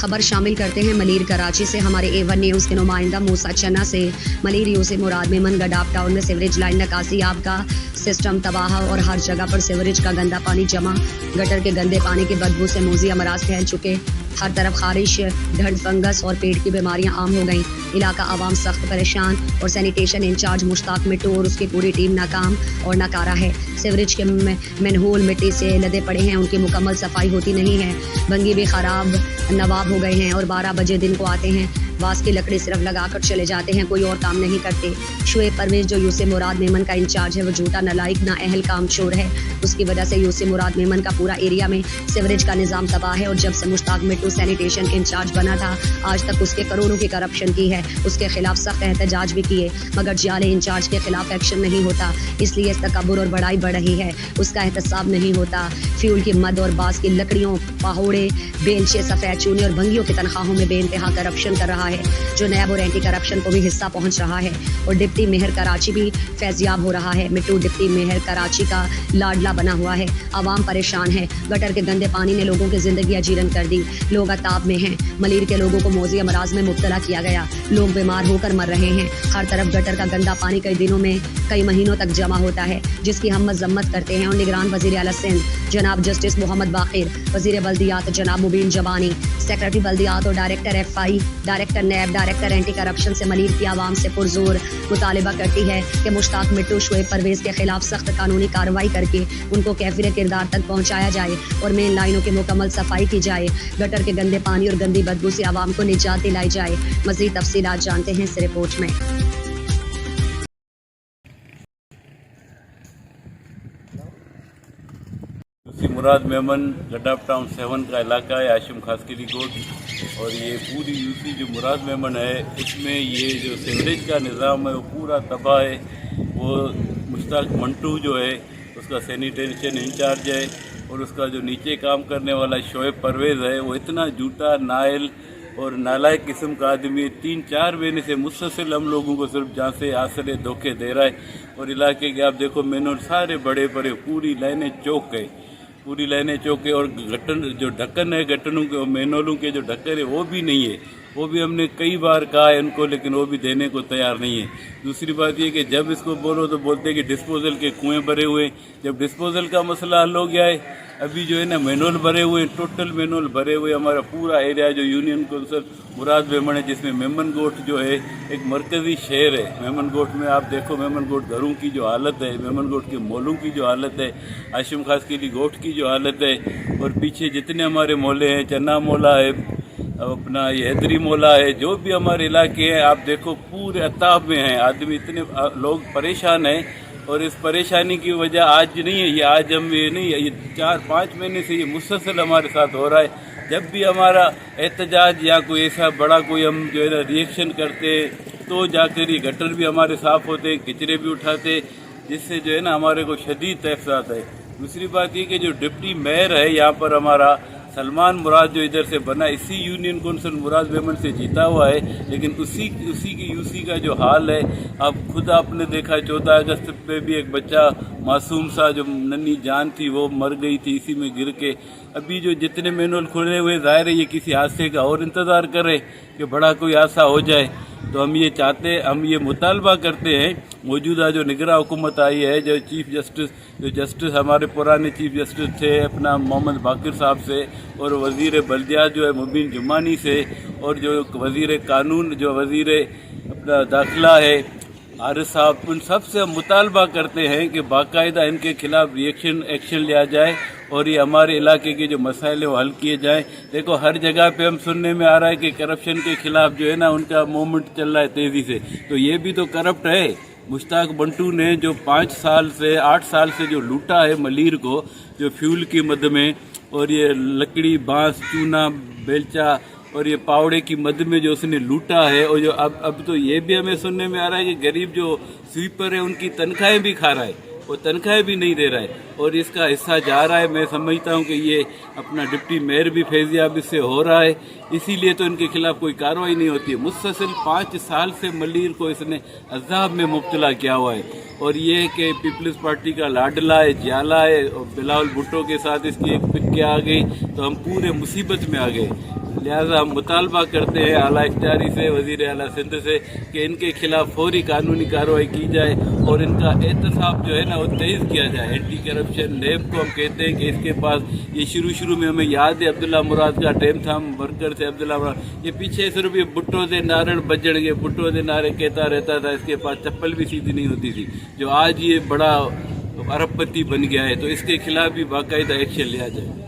खबर शामिल करते हैं मलीर कराची से। हमारे A1 न्यूज़ के नुमाइंदा मूसा चन्ना से मलीर यूसे मुराद मेमन गडाप टाउन में सीवरेज लाइन नकासी याब का सिस्टम तबाह और हर जगह पर सीवरेज का गंदा पानी जमा। गटर के गंदे पानी की बदबू से मोजी अमराज फैल चुके। हर तरफ खारिश, ढंड, फंगस और पेट की बीमारियां आम हो गईं। इलाका आवाम सख्त परेशान और सैनिटेशन इंचार्ज मुश्ताक मिट्टू और उसकी पूरी टीम नाकाम और नाकारा है। सीवरेज के मैनहोल मिट्टी से लदे पड़े हैं, उनकी मुकम्मल सफाई होती नहीं है। बंगी भी खराब नवाब हो गए हैं और 12 बजे दिन को आते हैं। बांस की लकड़ी सिर्फ लगाकर चले जाते हैं, कोई और काम नहीं करते। शुएब परवेज जो यूसे मुराद मेमन का इंचार्ज है वो झूठा, नालायक, नाअहल, कामचोर है। उसकी वजह से यूसे मुराद मेमन का पूरा एरिया में सीवरेज का निज़ाम तबाह है। और जब से मुश्ताक मिट्टू सैनिटेशन इंचार्ज बना था आज तक उसके करोड़ों की करप्शन की है। उसके खिलाफ सख्त एहतजाज भी किए मगर जाले इंचार्ज के खिलाफ एक्शन नहीं होता, इसलिए इस तकब्बुर और बड़ाई बढ़ रही है। उसका एहतसाब नहीं होता। फ्यूल की मद और बांस की लकड़ियों, पहाड़े, बेलचे, सफ़ेद चूने और भंगियों की तनख्वाहों में बेइंतहा करप्शन कर रहा है जो नैब और एंटी करप्शन को भी हिस्सा पहुंच रहा है। और डिप्टी मेयर कराची भी फैज़याब हो रहा है। मिट्टू डिप्टी मेयर कराची का लाडला बना हुआ है। आवाम परेशान है। गटर के गंदे पानी ने लोगों की जिंदगी अजीरन कर दी। लोग अताब में हैं। मलीर के लोगों को मोजी अमराज में मुब्तला किया गया। लोग बीमार होकर मर रहे हैं। हर तरफ गटर का गंदा पानी कई दिनों में, कई महीनों तक जमा होता है जिसकी हम मजम्मत करते हैं। और निगरान वज़ीर आला सिंध जनाब जस्टिस मोहम्मद बाकिर, वज़ीर बल्दियात जनाब मुबीन जबानी, सेक्रेटरी बल्दियात और director FI, director NAB, director anti corruption से मलीर की आवाम से पुरजोर मुतालिबा करती है कि मुश्ताक मिट्टू, शुएब परवेज के खिलाफ सख्त कानूनी कार्रवाई करके उनको कैफिर किरदार तक पहुँचाया जाए और मेन लाइनों की मुकम्मल सफाई की जाए। गटर के गंदे पानी और गंदी बदबू से आवाम को निजात दिलाई जाए। मज़ीद तफसीलात जानते हैं इस रिपोर्ट में। मुराद मेमन गडाप टाउन 7 का इलाका है, आशिम खासकिली कोट। और ये पूरी यूसी जो मुराद मेमन है इसमें ये जो सीवरेज का निज़ाम है वो पूरा तबाह है। वो मुश्ताक मंटू जो है उसका सैनिटेशन इंचार्ज है और उसका जो नीचे काम करने वाला शुएब परवेज़ है वो इतना झूठा, नाइल और नालायक किस्म का आदमी 3-4 महीने से मुसलसल हम लोगों को सिर्फ जहाँ से आसरे धोखे दे रहा है। और इलाके के आप देखो मेनोल सारे बड़े बड़े पूरी लाइनें चौक है, पूरी लाइनें चौके। और गटन जो ढक्कन है, गटनों के मेनोलों के जो ढक्कन है वो भी नहीं है। वो भी हमने कई बार कहा है उनको, लेकिन वो भी देने को तैयार नहीं है। दूसरी बात ये कि जब इसको बोलो तो बोलते हैं कि डिस्पोजल के कुएं भरे हुए। जब डिस्पोजल का मसला हल हो गया है, अभी जो है ना मैनुअल भरे हुए, टोटल मैनुअल भरे हुए। हमारा पूरा एरिया जो यूनियन कौंसिल मुराद मेमन है जिसमें मेमन गोट जो है एक मरकज़ी शहर है। मेमन गोट में आप देखो मेमन गोट घरों की जो हालत है, मेमन गोट के मोलों की जो हालत है, आशिम खासकिली गोट की जो हालत है। और पीछे जितने हमारे मोहल्ले हैं, चन्ना मोहल्ला है, अपना ये हैदरी मोहल्ला है, जो भी हमारे इलाके हैं आप देखो पूरे अताब में हैं। आदमी इतने लोग परेशान हैं। और इस परेशानी की वजह आज नहीं है, ये आज हम ये नहीं है, ये 4-5 महीने से ये मुसलसल हमारे साथ हो रहा है। जब भी हमारा एहतजाज या कोई ऐसा बड़ा कोई हम जो है ना रिएक्शन करते तो जाकर ये गटर भी हमारे साफ़ होते, कचरे भी उठाते, जिससे जो है ना हमारे को शदीद तैफ आता है। दूसरी बात ये कि जो डिप्टी मेयर है यहाँ पर हमारा सलमान मुराद जो इधर से बना, इसी यूनियन कौंसिल मुराद मेमन से जीता हुआ है, लेकिन उसी की यूसी का जो हाल है आप खुद आपने देखा। 14 अगस्त पे भी एक बच्चा मासूम सा जो नन्ही जान थी वो मर गई थी इसी में गिर के। अभी जो जितने मैनुअल खुले हुए जाहिर है ये किसी हादसे का और इंतज़ार कर रहे कि बड़ा कोई हादसा हो जाए। तो हम ये चाहते, हम ये मुतालबा करते हैं मौजूदा जो निगरान हुकूमत आई है, जो चीफ जस्टिस हमारे पुराने चीफ जस्टिस थे अपना मोहम्मद बाकिर साहब से, और वज़ीर बल्दियात जो है मुबीन जुमानी से, और जो वज़ीर कानून जो वज़ीर अपना दाखिला है आरिफ साहब, उन सब से हम मुतालबा करते हैं कि बाकायदा इनके खिलाफ एक्शन लिया जाए और ये हमारे इलाके के जो मसाइल वो हल किए जाएं। देखो हर जगह पे हम सुनने में आ रहा है कि करप्शन के खिलाफ जो है ना उनका मूवमेंट चल रहा है तेज़ी से, तो ये भी तो करप्ट है। मुश्ताक मंटू ने जो 8 साल से जो लूटा है मलीर को, जो फ्यूल की मद में, और ये लकड़ी, बांस, चूना, बेलचा और ये पावड़े की मद में जो उसने लूटा है। और जो अब तो ये भी हमें सुनने में आ रहा है कि गरीब जो स्वीपर है उनकी तनख्वाहें भी खा रहा है। वो तनख्वाहें भी नहीं दे रहा है और इसका हिस्सा जा रहा है। मैं समझता हूँ कि ये अपना डिप्टी मेयर भी फैजियाब इससे हो रहा है, इसीलिए तो इनके खिलाफ कोई कार्रवाई नहीं होती है। मुसलसल 5 साल से मलीर को इसने अजाब में मुब्तला किया हुआ है और ये कि पीपल्स पार्टी का लाडला है, जाला है और बिलावल भुट्टो के साथ इसकी एक पिक्के आ गई तो हम पूरे मुसीबत में आ गए। लिहाजा हम मुतालबा करते हैं आला इख्तियारी से, वज़ीर आला सिंध से कि इनके खिलाफ फौरी कानूनी कार्रवाई की जाए और इनका एहतसाब जो है ना वो तेज़ किया जाए। एंटी करप्शन लैब को हम कहते हैं कि इसके पास ये शुरू में हमें याद है अब्दुल्ला मुराद का टाइम था, हम वर्कर थे अब्दुल्ला मुराद, ये पीछे सिर्फ ये भुट्टो दे नारण बजण के भुट्टो दे नारे कहता रहता था, इसके पास चप्पल भी सीधी नहीं होती थी, जो आज ये बड़ा अरबपति बन गया है। तो इसके खिलाफ भी बाकायदा एक्शन लिया जाए।